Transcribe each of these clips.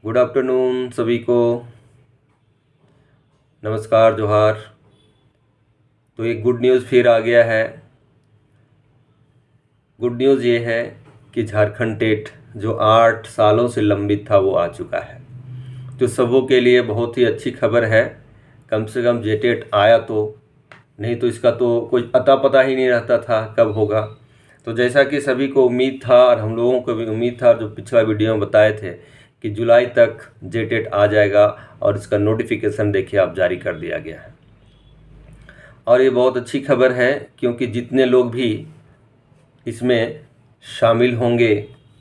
Good afternoon सभी को। नमस्कार, जोहार। तो एक गुड न्यूज़ फिर आ गया है। गुड न्यूज़ ये है कि झारखंड टेट जो 8 सालों से लंबित था वो आ चुका है। तो सबों के लिए बहुत ही अच्छी खबर है। कम से कम जेटेट आया तो, नहीं तो इसका तो कोई अता पता ही नहीं रहता था कब होगा। तो जैसा कि सभी को उम्मीद था और हम लोगों को भी उम्मीद था, जो पिछला वीडियो में बताए थे कि जुलाई तक जेटेट आ जाएगा और इसका नोटिफिकेशन देखिए आप जारी कर दिया गया है। और ये बहुत अच्छी खबर है क्योंकि जितने लोग भी इसमें शामिल होंगे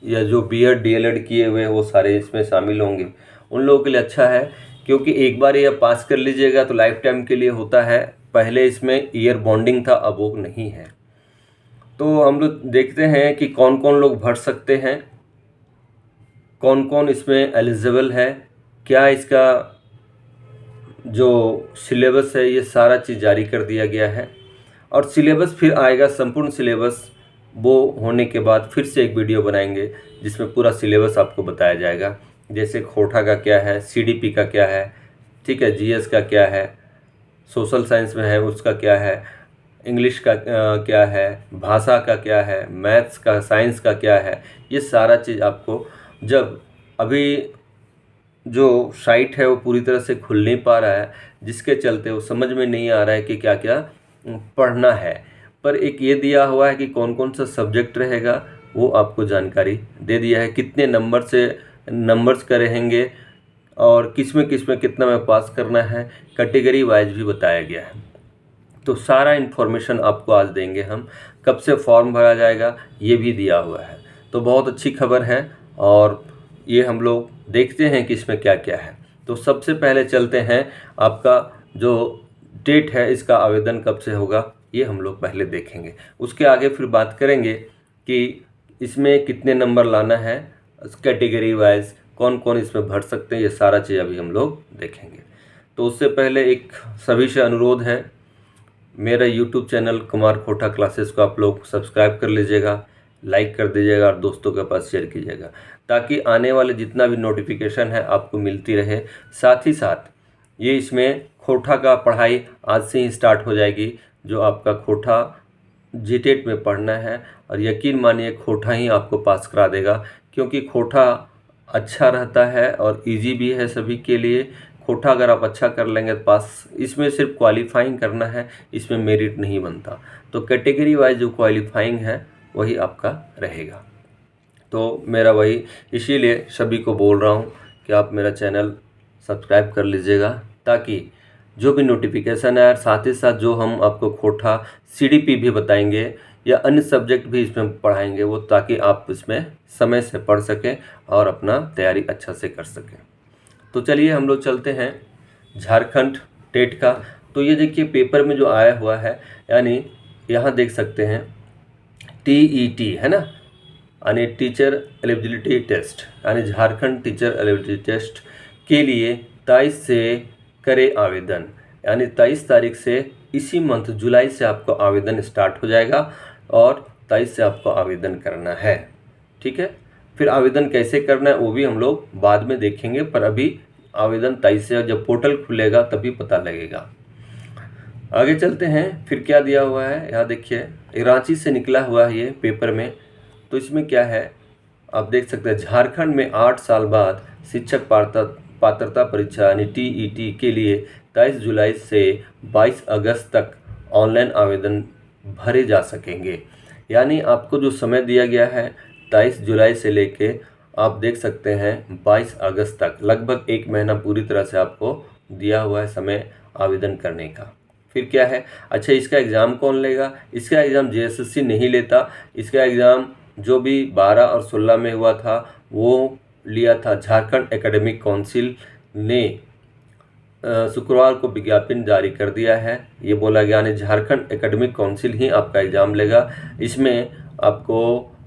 या जो बीएड डीएलएड किए हुए हैं वो सारे इसमें शामिल होंगे, उन लोगों के लिए अच्छा है। क्योंकि एक बार ये पास कर लीजिएगा तो लाइफ टाइम के लिए होता है। पहले इसमें ईयर बॉन्डिंग था, अब वो नहीं है। तो हम लोग देखते हैं कि कौन कौन लोग भर सकते हैं, कौन कौन इसमें एलिजिबल है, क्या इसका जो सिलेबस है ये सारा चीज़ जारी कर दिया गया है। और सिलेबस फिर आएगा, संपूर्ण सिलेबस वो होने के बाद फिर से एक वीडियो बनाएंगे जिसमें पूरा सिलेबस आपको बताया जाएगा। जैसे खोटा का क्या है, सीडीपी का क्या है, ठीक है, जीएस का क्या है, सोशल साइंस में है उसका क्या है, इंग्लिश का क्या है, भाषा का क्या है, मैथ्स का, साइंस का क्या है, ये सारा चीज़ आपको, जब अभी जो साइट है वो पूरी तरह से खुल नहीं पा रहा है, जिसके चलते वो समझ में नहीं आ रहा है कि क्या क्या पढ़ना है, पर एक ये दिया हुआ है कि कौन कौन सा सब्जेक्ट रहेगा, वो आपको जानकारी दे दिया है। कितने नंबर्स का रहेंगे और किस में कितना में पास करना है, कैटेगरी वाइज भी बताया गया है। तो सारा इन्फॉर्मेशन आपको आज देंगे हम। कब से फॉर्म भरा जाएगा ये भी दिया हुआ है। तो बहुत अच्छी खबर है और ये हम लोग देखते हैं कि इसमें क्या क्या है। तो सबसे पहले चलते हैं, आपका जो डेट है इसका आवेदन कब से होगा ये हम लोग पहले देखेंगे। उसके आगे फिर बात करेंगे कि इसमें कितने नंबर लाना है, कैटेगरी वाइज कौन कौन इसमें भर सकते हैं, ये सारा चीज़ अभी हम लोग देखेंगे। तो उससे पहले एक सभी से अनुरोध है, मेरा यूट्यूब चैनल कुमार खोटा क्लासेस को आप लोग सब्सक्राइब कर लीजिएगा, लाइक कर दीजिएगा और दोस्तों के पास शेयर कीजिएगा, ताकि आने वाले जितना भी नोटिफिकेशन है आपको मिलती रहे। साथ ही साथ ये इसमें खोटा का पढ़ाई आज से ही स्टार्ट हो जाएगी। जो आपका खोटा जीटेट में पढ़ना है, और यकीन मानिए खोटा ही आपको पास करा देगा, क्योंकि खोटा अच्छा रहता है और इजी भी है सभी के लिए। खोटा अगर आप अच्छा कर लेंगे तो पास, इसमें सिर्फ क्वालिफाइंग करना है, इसमें मेरिट नहीं बनता। तो कैटेगरी वाइज जो क्वालिफाइंग है वही आपका रहेगा। तो मेरा वही, इसीलिए सभी को बोल रहा हूँ कि आप मेरा चैनल सब्सक्राइब कर लीजिएगा, ताकि जो भी नोटिफिकेशन है, साथ ही साथ जो हम आपको खोटा सीडीपी भी बताएंगे या अन्य सब्जेक्ट भी इसमें पढ़ाएंगे वो, ताकि आप इसमें समय से पढ़ सकें और अपना तैयारी अच्छा से कर सकें। तो चलिए हम लोग चलते हैं झारखंड टेट का। तो ये देखिए पेपर में जो आया हुआ है, यानी यहाँ देख सकते हैं टीईटी है ना, यानी टीचर एलिजिबिलिटी टेस्ट, यानी झारखंड टीचर एलिजिबिलिटी टेस्ट के लिए 23 से करे आवेदन। यानी 23 तारीख से, इसी मंथ जुलाई से आपको आवेदन स्टार्ट हो जाएगा और 23 से आपको आवेदन करना है। ठीक है, फिर आवेदन कैसे करना है वो भी हम लोग बाद में देखेंगे, पर अभी आवेदन 23 से, जब पोर्टल खुलेगा तभी पता लगेगा। आगे चलते हैं, फिर क्या दिया हुआ है यहाँ देखिए, रांची से निकला हुआ है ये पेपर में। तो इसमें क्या है आप देख सकते हैं, झारखंड में 8 साल बाद शिक्षक पात्रता परीक्षा यानी टीईटी के लिए 23 जुलाई से 22 अगस्त तक ऑनलाइन आवेदन भरे जा सकेंगे। यानी आपको जो समय दिया गया है 23 जुलाई से लेके आप देख सकते हैं 22 अगस्त तक, लगभग 1 महीना पूरी तरह से आपको दिया हुआ है समय आवेदन करने का। फिर क्या है, अच्छा इसका एग्ज़ाम कौन लेगा? इसका एग्ज़ाम जेएसएससी नहीं लेता। इसका एग्ज़ाम जो भी 12 और 16 में हुआ था वो लिया था झारखंड एकेडमिक काउंसिल ने। शुक्रवार को विज्ञापन जारी कर दिया है, ये बोला गया यानी झारखंड एकेडमिक काउंसिल ही आपका एग्ज़ाम लेगा। इसमें आपको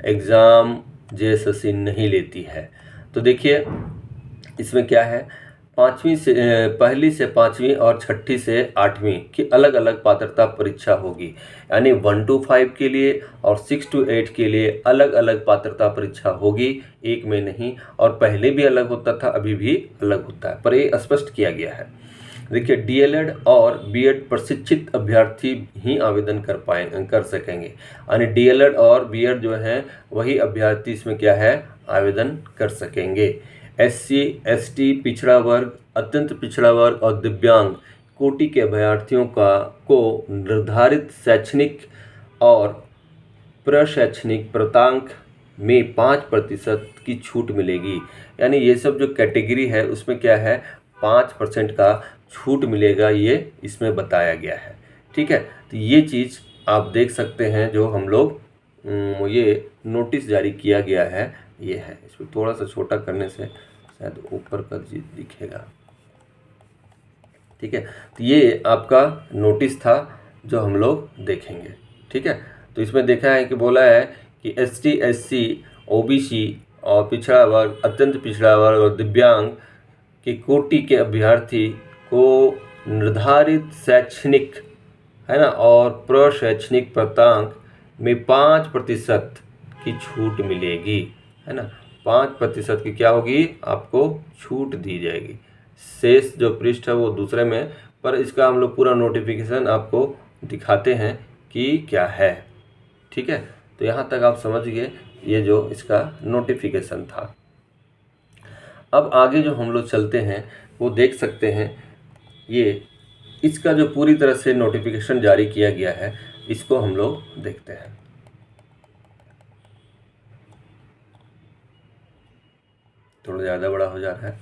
एग्ज़ाम जेएसएससी नहीं लेती है। तो देखिए इसमें क्या है, पहली से 5वीं और छठी से 8वीं की अलग अलग पात्रता परीक्षा होगी। यानी 1 to 5 के लिए और 6 to 8 के लिए अलग अलग पात्रता परीक्षा होगी, एक में नहीं। और पहले भी अलग होता था, अभी भी अलग होता है, पर ये स्पष्ट किया गया है। देखिए, डीएलएड और बीएड प्रशिक्षित अभ्यर्थी ही आवेदन कर सकेंगे। यानी डीएलएड और बीएड जो है वही अभ्यर्थी इसमें क्या है, आवेदन कर सकेंगे। एससी, एसटी, पिछड़ा वर्ग, अत्यंत पिछड़ा वर्ग और दिव्यांग कोटि के अभ्यर्थियों को निर्धारित शैक्षणिक और प्रशैक्षणिक प्राप्तांक में 5% की छूट मिलेगी। यानी ये सब जो कैटेगरी है उसमें क्या है, 5% का छूट मिलेगा, ये इसमें बताया गया है। ठीक है, तो ये चीज़ आप देख सकते हैं जो हम लोग ये नोटिस जारी किया गया है, ये है। इसको थोड़ा सा छोटा करने से शायद ऊपर का चीज दिखेगा। ठीक है, तो ये आपका नोटिस था जो हम लोग देखेंगे। ठीक है, तो इसमें देखा है कि बोला है कि एसटी, एससी, ओबीसी और पिछड़ा वर्ग, अत्यंत पिछड़ा वर्ग और दिव्यांग की कोटि के अभ्यर्थी को निर्धारित शैक्षणिक है ना और प्रशैक्षणिक प्राप्तांक में 5% की छूट मिलेगी, है ना। 5% की क्या होगी, आपको छूट दी जाएगी। शेष जो पृष्ठ है वो दूसरे में, पर इसका हम लोग पूरा नोटिफिकेशन आपको दिखाते हैं कि क्या है। ठीक है, तो यहाँ तक आप समझ गए, ये जो इसका नोटिफिकेशन था। अब आगे जो हम लोग चलते हैं वो देख सकते हैं, ये इसका जो पूरी तरह से नोटिफिकेशन जारी किया गया है इसको हम लोग देखते हैं। थोड़ा ज़्यादा बड़ा हो जा रहा है,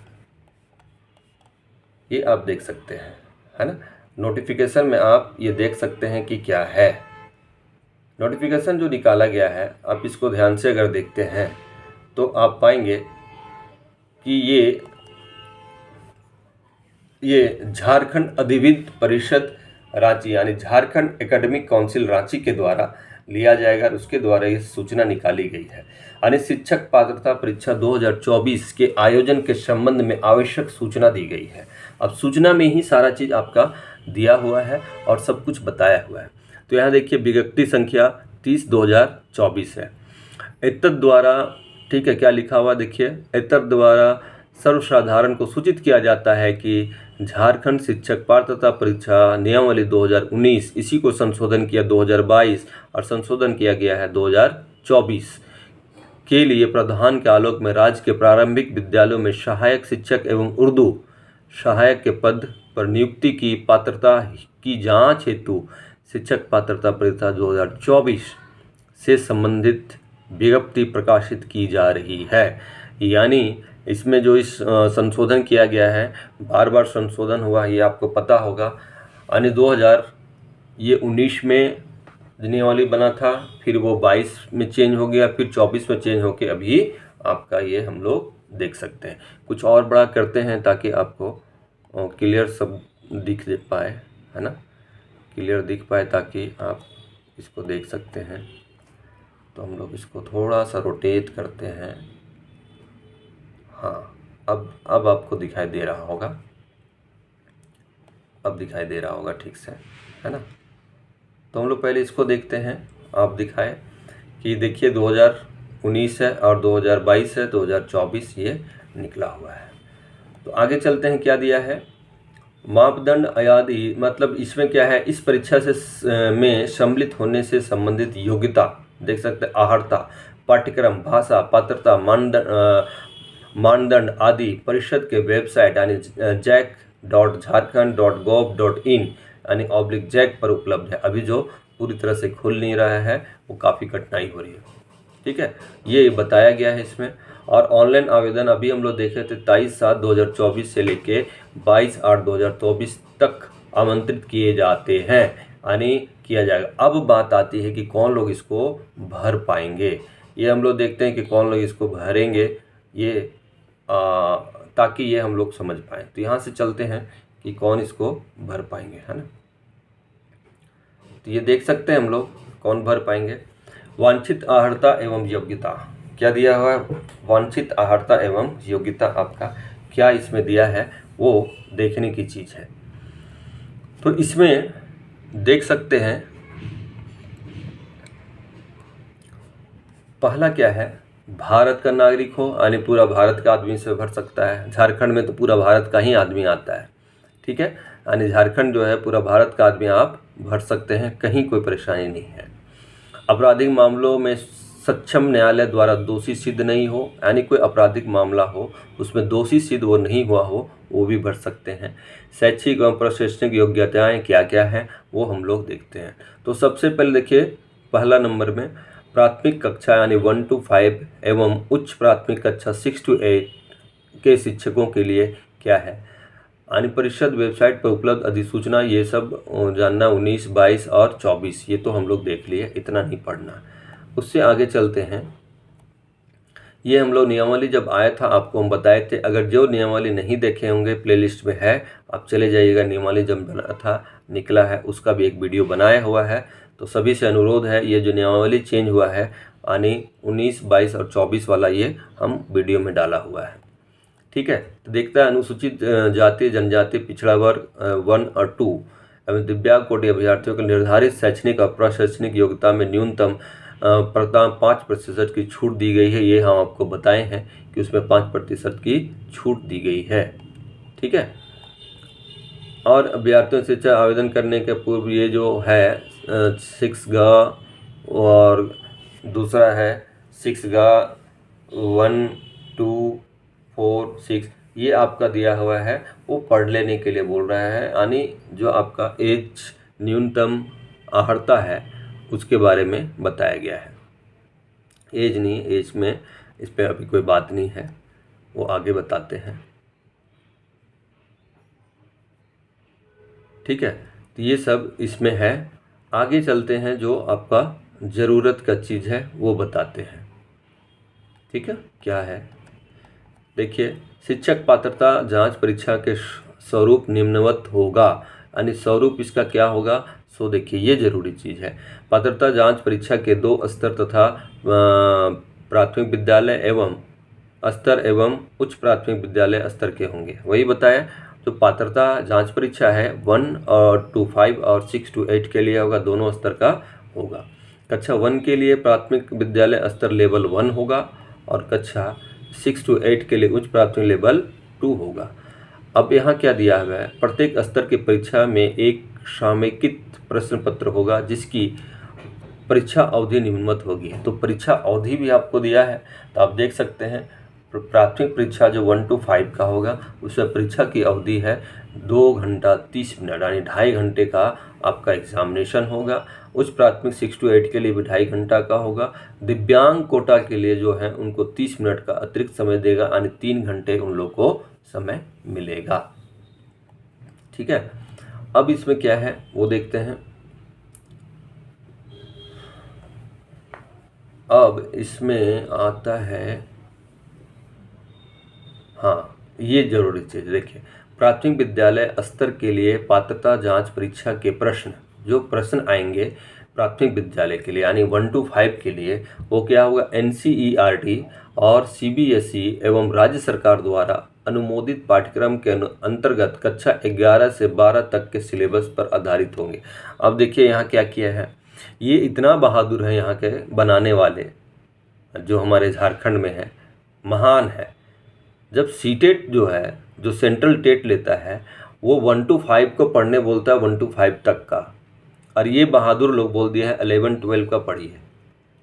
ये आप देख सकते हैं, है ना। नोटिफिकेशन में आप ये देख सकते हैं कि क्या है। नोटिफिकेशन जो निकाला गया है, आप इसको ध्यान से अगर देखते हैं तो आप पाएंगे कि ये झारखंड अधिविद्य परिषद रांची यानी झारखंड एकेडमिक काउंसिल रांची के द्वारा लिया जाएगा, उसके द्वारा ये सूचना निकाली गई है। यानी शिक्षक पात्रता परीक्षा 2024 के आयोजन के संबंध में आवश्यक सूचना दी गई है। अब सूचना में ही सारा चीज़ आपका दिया हुआ है और सब कुछ बताया हुआ है। तो यहाँ देखिए, विज्ञप्ति संख्या 30/2024 है। एतद द्वारा, ठीक है, क्या लिखा हुआ देखिए, एतद द्वारा सर्वसाधारण को सूचित किया जाता है कि झारखंड शिक्षक पात्रता परीक्षा नियमावली 2019, इसी को संशोधन किया 2022 और संशोधन किया गया है 2024 के लिए प्रावधान के आलोक में राज्य के प्रारंभिक विद्यालयों में सहायक शिक्षक एवं उर्दू सहायक के पद पर नियुक्ति की पात्रता की जांच हेतु शिक्षक पात्रता परीक्षा 2024 से संबंधित विज्ञप्ति प्रकाशित की जा रही है। यानी इसमें जो इस संशोधन किया गया है, बार बार संशोधन हुआ, ये आपको पता होगा। यानी 2019 में नियमावली बना था, फिर वो 22 में चेंज हो गया, फिर 24 में चेंज होके अभी आपका ये हम लोग देख सकते हैं। कुछ और बड़ा करते हैं ताकि आपको क्लियर सब दिख पाए, है ना, क्लियर दिख पाए ताकि आप इसको देख सकते हैं। तो हम लोग इसको थोड़ा सा रोटेट करते हैं। हाँ, अब आपको दिखाई दे रहा होगा, अब दिखाई दे रहा होगा ठीक से, है ना। तो हम लोग पहले इसको देखते हैं। आप दिखाए कि देखिए 2019 है और 2022 है, 2024 ये निकला हुआ है। तो आगे चलते हैं, क्या दिया है, मापदंड आदि, मतलब इसमें क्या है, इस परीक्षा से में सम्मिलित होने से संबंधित योग्यता देख सकते हैं, आहर्ता, पाठ्यक्रम, भाषा, पात्रता, मानदंड आदि परिषद के वेबसाइट यानी jac.jharkhand.gov.in यानी /जैक पर उपलब्ध है। अभी जो पूरी तरह से खुल नहीं रहा है, वो काफ़ी कठिनाई हो रही है। ठीक है, ये बताया गया है इसमें। और ऑनलाइन आवेदन अभी हम लोग देखे थे 23/7/2024 से लेके 22/8/2024 तक आमंत्रित किए जाते हैं, यानी किया जाएगा। अब बात आती है कि कौन लोग इसको भर पाएंगे। ये हम लोग देखते हैं कि कौन लोग इसको भरेंगे, ये ताकि ये हम लोग समझ पाएँ। तो यहाँ से चलते हैं कि कौन इसको भर पाएंगे, है ना। तो ये देख सकते हैं हम लोग कौन भर पाएंगे। वांछित अर्हता एवं योग्यता क्या दिया हुआ है, वांछित अर्हता एवं योग्यता आपका क्या इसमें दिया है वो देखने की चीज़ है। तो इसमें देख सकते हैं पहला क्या है, भारत का नागरिक हो यानी पूरा भारत का आदमी से भर सकता है। झारखंड में तो पूरा भारत का ही आदमी आता है, ठीक है, यानी झारखंड जो है पूरा भारत का आदमी आप भर सकते हैं, कहीं कोई परेशानी नहीं है। आपराधिक मामलों में सक्षम न्यायालय द्वारा दोषी सिद्ध नहीं हो, यानी कोई आपराधिक मामला हो उसमें दोषी सिद्ध वो नहीं हुआ हो, वो भी भर सकते हैं। शैक्षिक एवं प्रशासनिक योग्यताएं क्या क्या हैं वो हम लोग देखते हैं। तो सबसे पहले देखिए पहला नंबर में प्राथमिक कक्षा यानी 1 to 5 एवं उच्च प्राथमिक कक्षा 6 to 8 के शिक्षकों के लिए क्या है, यानी परिषद वेबसाइट पर उपलब्ध अधिसूचना, ये सब जानना 19, 22 और 24, ये तो हम लोग देख लिए, इतना नहीं पढ़ना। उससे आगे चलते हैं। ये हम लोग नियमावली जब आया था आपको हम बताए थे, अगर जो नियमावली नहीं देखे होंगे प्लेलिस्ट में है, आप चले जाइएगा, नियमावली जब बना था निकला है उसका भी एक वीडियो बनाया हुआ है। तो सभी से अनुरोध है, ये जो नियमावली चेंज हुआ है यानी 19, 22 और 24 वाला ये हम वीडियो में डाला हुआ है, ठीक है। तो देखता है अनुसूचित जाति जनजाति पिछड़ा वर्ग 1 और 2 एवं दिव्यांग कोटि अभ्यर्थियों को निर्धारित शैक्षणिक और प्रशैक्षणिक योग्यता में न्यूनतम प्रदान 5% की छूट दी गई है। ये हम आपको बताए हैं कि उसमें 5% की छूट दी गई है, ठीक है। और अभ्यर्थियों से शिक्षा आवेदन करने के पूर्व ये जो है 6G और दूसरा है 6G 1, 2, 4, 6, ये आपका दिया हुआ है, वो पढ़ लेने के लिए बोल रहा है, यानी जो आपका एज न्यूनतम अर्हता है उसके बारे में बताया गया है। एज नहीं, एज में इस पर अभी कोई बात नहीं है, वो आगे बताते हैं, ठीक है। तो ये सब इसमें है। आगे चलते हैं, जो आपका ज़रूरत का चीज़ है वो बताते हैं, ठीक है। क्या है देखिए, शिक्षक पात्रता जांच परीक्षा के स्वरूप निम्नवत होगा, यानी स्वरूप इसका क्या होगा, सो देखिए ये जरूरी चीज़ है। पात्रता जांच परीक्षा के 2 स्तर तथा प्राथमिक विद्यालय एवं स्तर एवं उच्च प्राथमिक विद्यालय स्तर के होंगे। वही बताया, जो पात्रता जांच परीक्षा है 1 और 2, 5 और 6 to 8 के लिए होगा, दोनों स्तर का होगा। कक्षा 1 के लिए प्राथमिक विद्यालय स्तर लेवल 1 होगा और कक्षा 6 to 8 के लिए उच्च प्राथमिक लेवल 2 होगा। अब यहाँ क्या दिया हुआ है, प्रत्येक स्तर की परीक्षा में एक समेकित प्रश्न पत्र होगा जिसकी परीक्षा अवधि निम्नवत होगी। तो परीक्षा अवधि भी आपको दिया है, तो आप देख सकते हैं प्राथमिक परीक्षा जो 1 to 5 का होगा उसमें परीक्षा की अवधि है 2 घंटा 30 मिनट, यानी 2.5 घंटे का आपका एग्जामिनेशन होगा। उच्च प्राथमिक 6 to 8 के लिए भी 2.5 घंटा का होगा। दिव्यांग कोटा के लिए जो है उनको 30 मिनट का अतिरिक्त समय देगा, यानी 3 घंटे उन लोग को समय मिलेगा, ठीक है। अब इसमें क्या है वो देखते हैं। अब इसमें आता है, हाँ ये जरूरी चीज़ देखिए, प्राथमिक विद्यालय स्तर के लिए पात्रता जांच परीक्षा के प्रश्न, जो प्रश्न आएंगे प्राथमिक विद्यालय के लिए यानी 1 to 5 के लिए, वो क्या होगा, NCERT और CBSE एवं राज्य सरकार द्वारा अनुमोदित पाठ्यक्रम के अंतर्गत कक्षा 11 से 12 तक के सिलेबस पर आधारित होंगे। अब देखिए यहाँ क्या किया है, ये इतना बहादुर है यहाँ के बनाने वाले, जो हमारे झारखंड में है, महान है। जब सीटेट जो है, जो सेंट्रल टेट लेता है, वो 1 to 5 को पढ़ने बोलता है, 1 to 5 तक का, और ये बहादुर लोग बोल दिया है 11, 12 का पढ़िए,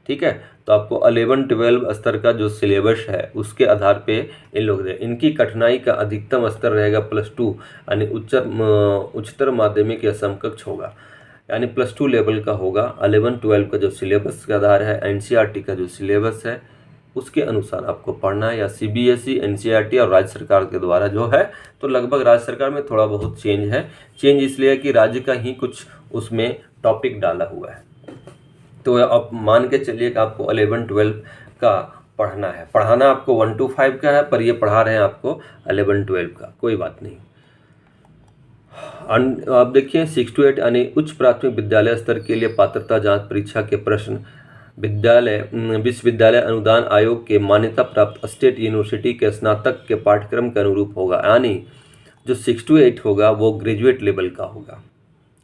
ठीक है। तो आपको 11, 12 स्तर का जो सिलेबस है उसके आधार पे इन लोग दे, इनकी कठिनाई का अधिकतम स्तर रहेगा +2, यानी उच्चतर माध्यमिक या समकक्ष होगा, यानी +2 लेवल का होगा। 11, 12 का जो सिलेबस का आधार है, NCERT का जो सिलेबस है उसके अनुसार आपको पढ़ना है, या CBSE, NCERT और राज्य सरकार के द्वारा जो है। तो लगभग राज्य सरकार में थोड़ा बहुत चेंज है, चेंज इसलिए कि राज्य का ही कुछ उसमें टॉपिक डाला हुआ है। तो आप मान के चलिए कि आपको 11, 12 का पढ़ना है, पढ़ाना आपको 1 to 5 का है, पर ये पढ़ा रहे हैं आपको 11, 12 का, कोई बात नहीं। आप देखिए 6 to 8 यानी उच्च प्राथमिक विद्यालय स्तर के लिए पात्रता जांच परीक्षा के प्रश्न विश्वविद्यालय अनुदान आयोग के मान्यता प्राप्त स्टेट यूनिवर्सिटी के स्नातक के पाठ्यक्रम के अनुरूप होगा। यानी जो 6 to 8 होगा वो ग्रेजुएट लेवल का होगा।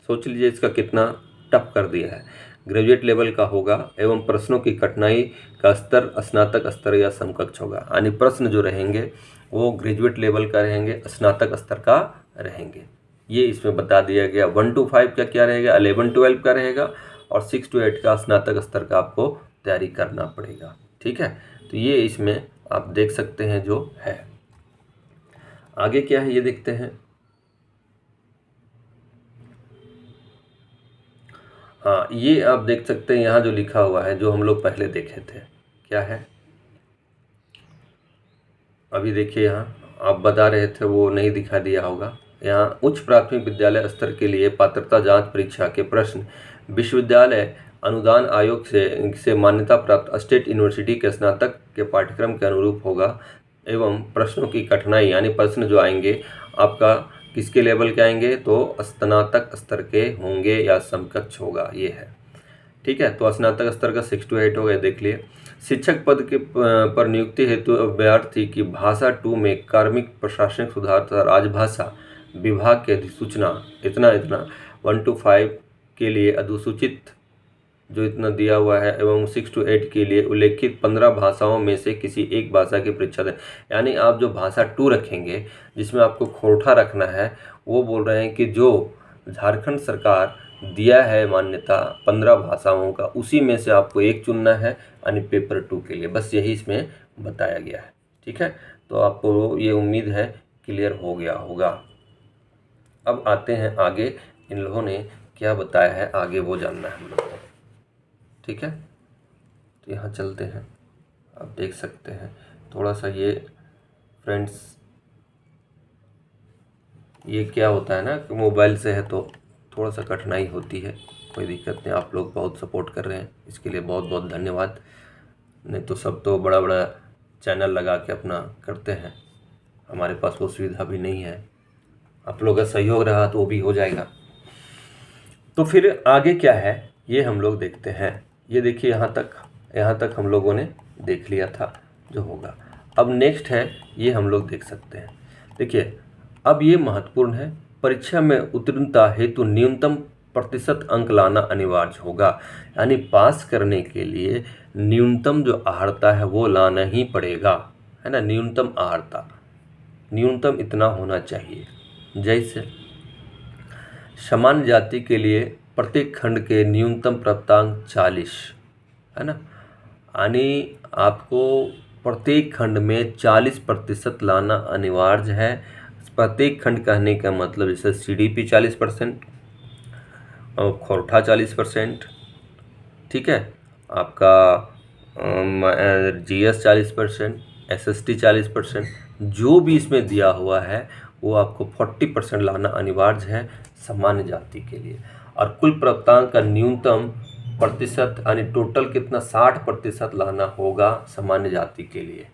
सोच लीजिए इसका कितना टफ कर दिया है। ग्रेजुएट लेवल का होगा एवं प्रश्नों की कठिनाई का स्तर स्नातक स्तर या समकक्ष होगा। यानी प्रश्न जो रहेंगे वो ग्रेजुएट लेवल का रहेंगे, स्नातक स्तर का रहेंगे। ये इसमें बता दिया गया। 1 to 5 का क्या रहेगा, 11 12 का रहेगा, और 6 to 8 का स्नातक स्तर का आपको तैयारी करना पड़ेगा। ठीक है, तो ये इसमें आप देख सकते हैं जो है। आगे क्या है ये देखते हैं। हाँ, ये आप देख सकते हैं यहाँ जो लिखा हुआ है, जो हम लोग पहले देखे थे, क्या है अभी देखिए यहाँ आप बता रहे थे वो नहीं दिखा दिया होगा। यहाँ उच्च प्राथमिक विद्यालय स्तर के लिए पात्रता जांच परीक्षा के प्रश्न विश्वविद्यालय अनुदान आयोग से मान्यता प्राप्त स्टेट यूनिवर्सिटी के स्नातक के पाठ्यक्रम के अनुरूप होगा एवं प्रश्नों की कठिनाई यानी प्रश्न जो आएंगे आपका किसके लेवल के आएंगे, तो स्नातक स्तर के होंगे या समकक्ष होगा, ये है। ठीक है, तो स्नातक स्तर का 6 to 8 हो गया। देख लिए शिक्षक पद के पर नियुक्ति हेतु अभ्यर्थी की भाषा 2 में कार्मिक प्रशासनिक सुधार तथा राजभाषा विभाग की अधिसूचना इतना 1 to 5 के लिए अधिसूचित जो इतना दिया हुआ है एवं 6 to 8 के लिए उल्लेखित 15 भाषाओं में से किसी एक भाषा की परीक्षा दें। यानी आप जो भाषा 2 रखेंगे जिसमें आपको खोरठा रखना है, वो बोल रहे हैं कि जो झारखंड सरकार दिया है मान्यता 15 भाषाओं का, उसी में से आपको एक चुनना है, यानी पेपर 2 के लिए। बस यही इसमें बताया गया है। ठीक है, तो आपको ये उम्मीद है क्लियर हो गया होगा। अब आते हैं आगे, इन लोगों ने क्या बताया है आगे वो जानना है हम लोग को। ठीक है, तो यहाँ चलते हैं। आप देख सकते हैं थोड़ा सा ये फ्रेंड्स, ये क्या होता है ना कि मोबाइल से है तो थोड़ा सा कठिनाई होती है, कोई दिक्कत नहीं। आप लोग बहुत सपोर्ट कर रहे हैं, इसके लिए बहुत बहुत धन्यवाद। नहीं तो सब तो बड़ा बड़ा चैनल लगा के अपना करते हैं, हमारे पास वो सुविधा भी नहीं है। आप लोगों का सहयोग रहा तो वो भी हो जाएगा। तो फिर आगे क्या है ये हम लोग देखते हैं। ये देखिए यहाँ तक हम लोगों ने देख लिया था जो होगा। अब नेक्स्ट है ये हम लोग देख सकते हैं। देखिए अब ये महत्वपूर्ण है, परीक्षा में उत्तीर्णता हेतु न्यूनतम प्रतिशत अंक लाना अनिवार्य होगा। यानी पास करने के लिए न्यूनतम जो अर्हता है वो लाना ही पड़ेगा, है ना। न्यूनतम अर्हता, न्यूनतम इतना होना चाहिए। जैसे समान जाति के लिए प्रत्येक खंड के न्यूनतम प्राप्तांक 40, है ना। यानी आपको प्रत्येक खंड में 40% लाना अनिवार्य है। प्रत्येक खंड कहने का मतलब जैसे CDP 40% और खोरठा 40%, ठीक है, आपका GS 40%, SST 40%, जो भी इसमें दिया हुआ है वो आपको 40% लाना अनिवार्य है सामान्य जाति के लिए। और कुल प्राप्तांक का न्यूनतम प्रतिशत यानी टोटल कितना 60% लाना होगा सामान्य जाति के लिए।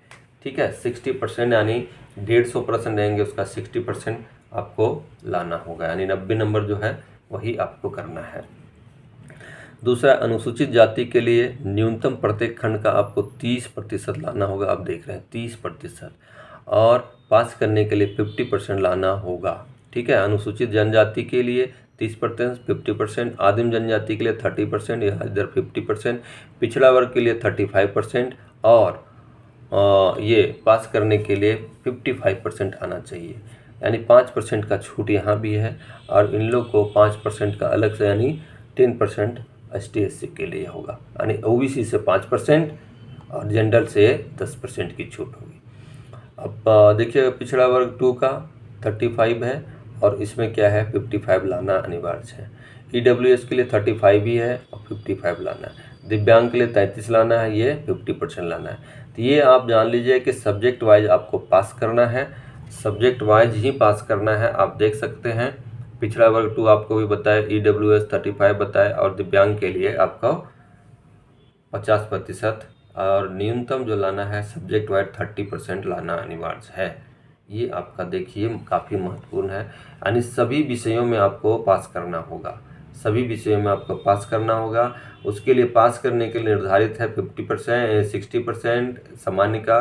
ठीक है, 60% यानी 150% रहेंगे, उसका 60% आपको लाना होगा, यानी 90 नंबर जो है वही आपको करना है। दूसरा, अनुसूचित जाति के लिए न्यूनतम प्रत्येक खंड का आपको 30% लाना होगा। आप देख रहे हैं 30%, और पास करने के लिए 50% लाना होगा। ठीक है, अनुसूचित जनजाति के लिए 30%, 50%, आदिम जनजाति के लिए 30% या इधर 50%, पिछड़ा वर्ग के लिए 35%, और ये पास करने के लिए 55% आना चाहिए। यानी 5% का छूट यहाँ भी है, और इन लोग को 5% का अलग से यानी 10% ST/SC के लिए होगा। यानी OBC से 5% और जनरल से 10% की छूट होगी। अब देखिए पिछड़ा वर्ग 2 का 35 है, और इसमें क्या है 55 लाना अनिवार्य है। EWS के लिए 35 ही है और 55 लाना है। दिव्यांग के लिए 33 लाना है, ये 50% लाना है। तो ये आप जान लीजिए कि सब्जेक्ट वाइज आपको पास करना है, सब्जेक्ट वाइज ही पास करना है। आप देख सकते हैं पिछड़ा वर्ग 2 आपको भी बताया, EWS 35 बताया, और दिव्यांग के लिए आपको 50%, और न्यूनतम जो लाना है सब्जेक्ट वाइज 30% लाना अनिवार्य है। ये आपका देखिए काफ़ी महत्वपूर्ण है, यानी सभी विषयों में आपको पास करना होगा, सभी विषयों में आपको पास करना होगा। उसके लिए पास करने के लिए निर्धारित है 50% 60% सामान्य का,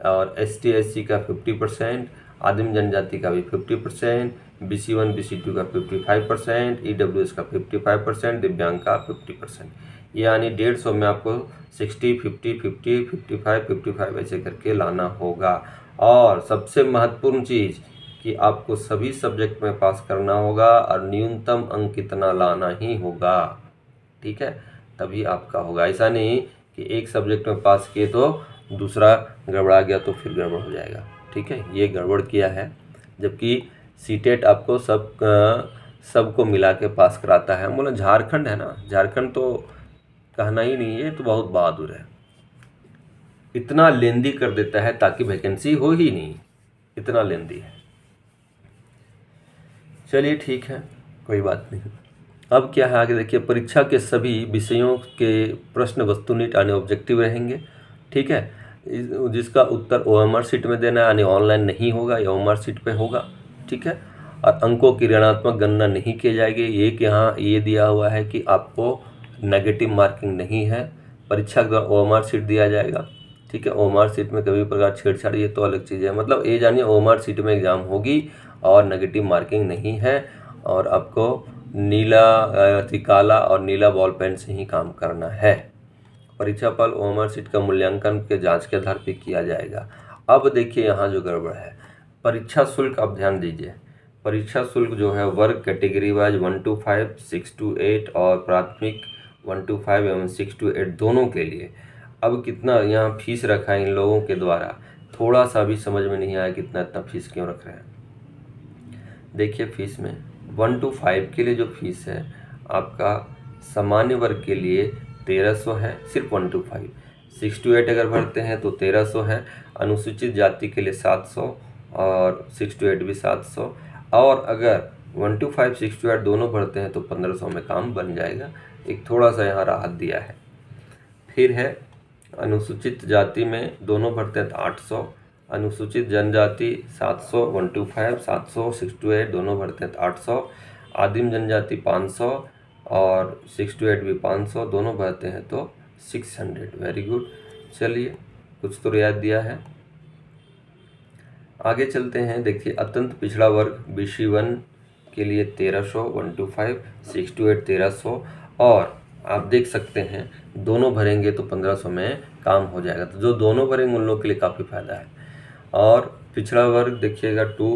और ST SC का 50%, आदिम जनजाति का भी 50%, BC1 BC2 का 55%, EWS का 55%, दिव्यांग का 50%। यानी 150 में आपको 60 50 50 55 55 ऐसे करके लाना होगा। और सबसे महत्वपूर्ण चीज़ कि आपको सभी सब्जेक्ट में पास करना होगा और न्यूनतम अंक कितना लाना ही होगा। ठीक है, तभी आपका होगा। ऐसा नहीं कि एक सब्जेक्ट में पास किए तो दूसरा गड़बड़ा गया तो फिर गड़बड़ हो जाएगा। ठीक है, ये गड़बड़ किया है, जबकि सीटेट आपको सबको मिला के पास कराता है। बोला झारखंड है ना, झारखंड तो कहना ही नहीं है, तो बहुत बहादुर है, इतना लेंदी कर देता है ताकि वैकेंसी हो ही नहीं, इतना लेंदी है। चलिए ठीक है, कोई बात नहीं। अब क्या है आगे देखिए, परीक्षा के सभी विषयों के प्रश्न वस्तुनिष्ठ यानी ऑब्जेक्टिव रहेंगे। ठीक है, जिसका उत्तर OMR शीट में देना है, यानी ऑनलाइन नहीं होगा, ये OMR शीट पे होगा। ठीक है, और अंकों की ऋणात्मक गणना नहीं की जाएगी। एक यहाँ ये दिया हुआ है कि आपको नेगेटिव मार्किंग नहीं है, परीक्षा के दौरान OMR शीट दिया जाएगा। ठीक है, OMR शीट में कभी प्रकार छेड़छाड़ ये तो अलग चीज़ है, मतलब ये जानिए OMR शीट में एग्जाम होगी और नेगेटिव मार्किंग नहीं है, और आपको काला और नीला बॉल पेन से ही काम करना है। परीक्षा फल OMR शीट का मूल्यांकन के जांच के आधार पर किया जाएगा। अब देखिए यहाँ जो गड़बड़ है, परीक्षा शुल्क, अब ध्यान दीजिए, परीक्षा शुल्क जो है वर्ग कैटेगरी वाइज 1 to 5, 6 to 8 और प्राथमिक 1 to 5 एवं 6 to 8 दोनों के लिए। अब कितना यहाँ फीस रखा है इन लोगों के द्वारा, थोड़ा सा भी समझ में नहीं आया कितना इतना फीस क्यों रख रहे हैं। देखिए फीस में 1 to 5 के लिए जो फीस है आपका सामान्य वर्ग के लिए 1300 है, सिर्फ 1 to 5। 6 to 8 अगर भरते हैं तो 1300 है, अनुसूचित जाति के लिए 700 और 6 to 8 भी 700, और अगर 1 to 5 6 to 8 दोनों भरते हैं तो 1500 में काम बन जाएगा। एक थोड़ा सा यहाँ राहत दिया है। फिर है अनुसूचित जाति में दोनों भरते हैं तो 800, अनुसूचित जनजाति 700 1 to 5, 700 6 to 8 दोनों भरते हैं तो 800, आदिम जनजाति 500 और 6 to 8 भी 500 दोनों भरते हैं तो 600। Very good. चलिए कुछ तो रियायत दिया है। आगे चलते हैं, देखिए अत्यंत पिछड़ा वर्ग BC1 के लिए 1300 1 to 5, 6 to 8 1300, और आप देख सकते हैं दोनों भरेंगे तो 1500 में काम हो जाएगा। तो जो दोनों भरेंगे उन लोग के लिए काफ़ी फ़ायदा है। और पिछड़ा वर्ग देखिएगा 2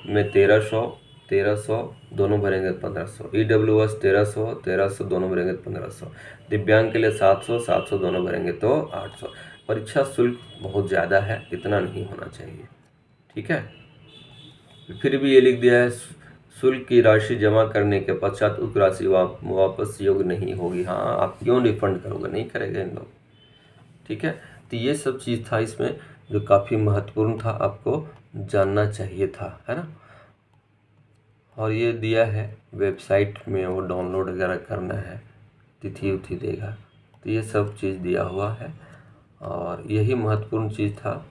में 1300 दोनों भरेंगे 1500, EWS 1300 दोनों भरेंगे तो 1500, दिव्यांग के लिए 700 दोनों भरेंगे तो 800। परीक्षा शुल्क बहुत ज़्यादा है, इतना नहीं होना चाहिए। ठीक है, फिर भी ये लिख दिया है शुल्क की राशि जमा करने के पश्चात उक्त राशि वापस योग्य नहीं होगी। हाँ, आप क्यों रिफंड करोगे, नहीं करेंगे इन लोग। ठीक है, तो ये सब चीज़ था इसमें जो काफ़ी महत्वपूर्ण था, आपको जानना चाहिए था, है ना। और ये दिया है वेबसाइट में, वो डाउनलोड वगैरह करना है, तिथि उथि देगा, तो ये सब चीज़ दिया हुआ है और यही महत्वपूर्ण चीज़ था।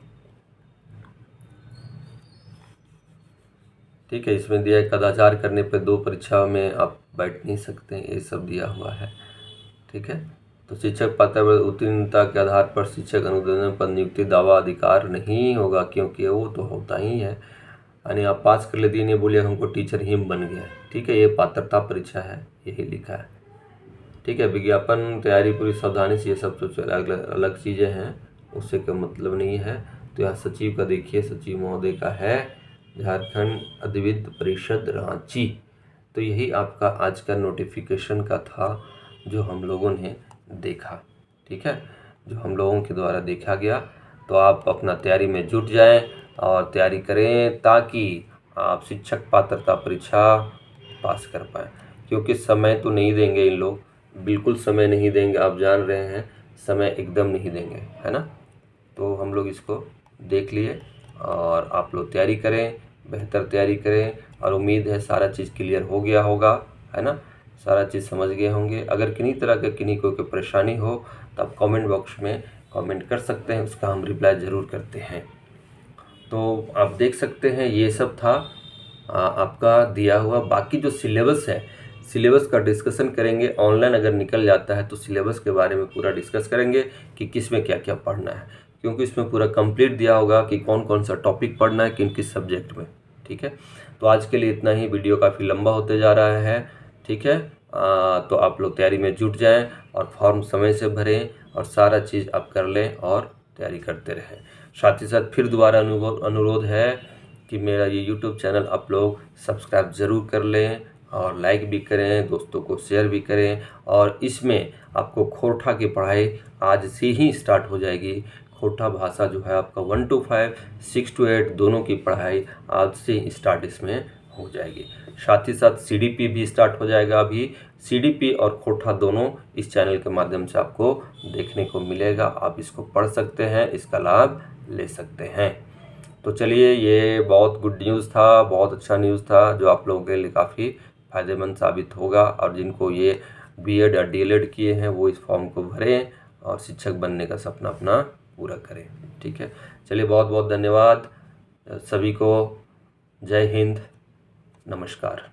ठीक है, इसमें दिया है कदाचार करने पर 2 परीक्षा में आप बैठ नहीं सकते, ये सब दिया हुआ है। ठीक है, तो शिक्षक पात्रता उत्तीर्णता के आधार पर शिक्षक अनुदान पर नियुक्ति दावा अधिकार नहीं होगा, क्योंकि वो तो होता ही है, यानी आप पास कर लेते नहीं बोलिए हमको टीचर ही बन गया। ठीक है, ये पात्रता परीक्षा है, यही लिखा है। ठीक है, विज्ञापन तैयारी पूरी सावधानी से, ये सब तो अलग अलग चीज़ें हैं, उससे कोई मतलब नहीं है। तो यहाँ सचिव का देखिए, सचिव महोदय का है झारखंड अद्वित परिषद रांची। तो यही आपका आज का नोटिफिकेशन का था जो हम लोगों ने देखा। ठीक है, जो हम लोगों के द्वारा देखा गया, तो आप अपना तैयारी में जुट जाएं और तैयारी करें ताकि आप शिक्षक पात्रता परीक्षा पास कर पाएँ। क्योंकि समय तो नहीं देंगे इन लोग, बिल्कुल समय नहीं देंगे, आप जान रहे हैं, समय एकदम नहीं देंगे, है ना। तो हम लोग इसको देख लिए और आप लोग तैयारी करें, बेहतर तैयारी करें, और उम्मीद है सारा चीज़ क्लियर हो गया होगा, है ना, सारा चीज़ समझ गए होंगे। अगर किन्हीं तरह का किन्हीं कोई परेशानी हो तो आप कमेंट बॉक्स में कमेंट कर सकते हैं, उसका हम रिप्लाई ज़रूर करते हैं। तो आप देख सकते हैं ये सब था आपका दिया हुआ। बाकी जो सिलेबस है, सिलेबस का डिस्कशन करेंगे। ऑनलाइन अगर निकल जाता है तो सिलेबस के बारे में पूरा डिस्कस करेंगे कि किस में क्या क्या पढ़ना है, क्योंकि इसमें पूरा कंप्लीट दिया होगा कि कौन कौन सा टॉपिक पढ़ना है किन किस सब्जेक्ट में। ठीक है, तो आज के लिए इतना ही। वीडियो काफ़ी लंबा होते जा रहा है। ठीक है, तो आप लोग तैयारी में जुट जाएं और फॉर्म समय से भरें और सारा चीज़ आप कर लें और तैयारी करते रहें। साथ ही साथ फिर दोबारा अनुरोध है कि मेरा ये यूट्यूब चैनल आप लोग सब्सक्राइब ज़रूर कर लें और लाइक भी करें, दोस्तों को शेयर भी करें। और इसमें आपको खोरठा की पढ़ाई आज से ही स्टार्ट हो जाएगी। खोरठा भाषा जो है आपका 1 to 5, 6 to 8 दोनों की पढ़ाई आज से ही स्टार्ट इसमें हो जाएगी। साथ ही साथ CDP भी स्टार्ट हो जाएगा। अभी CDP और खोरठा दोनों इस चैनल के माध्यम से आपको देखने को मिलेगा। आप इसको पढ़ सकते हैं, इसका लाभ ले सकते हैं। तो चलिए, ये बहुत गुड न्यूज़ था, बहुत अच्छा न्यूज़ था जो आप लोगों के लिए काफ़ी फ़ायदेमंद साबित होगा। और जिनको ये BEd या DLED किए हैं वो इस फॉर्म को भरें और शिक्षक बनने का सपना अपना पूरा करें। ठीक है, चलिए, बहुत बहुत धन्यवाद सभी को। जय हिंद, नमस्कार।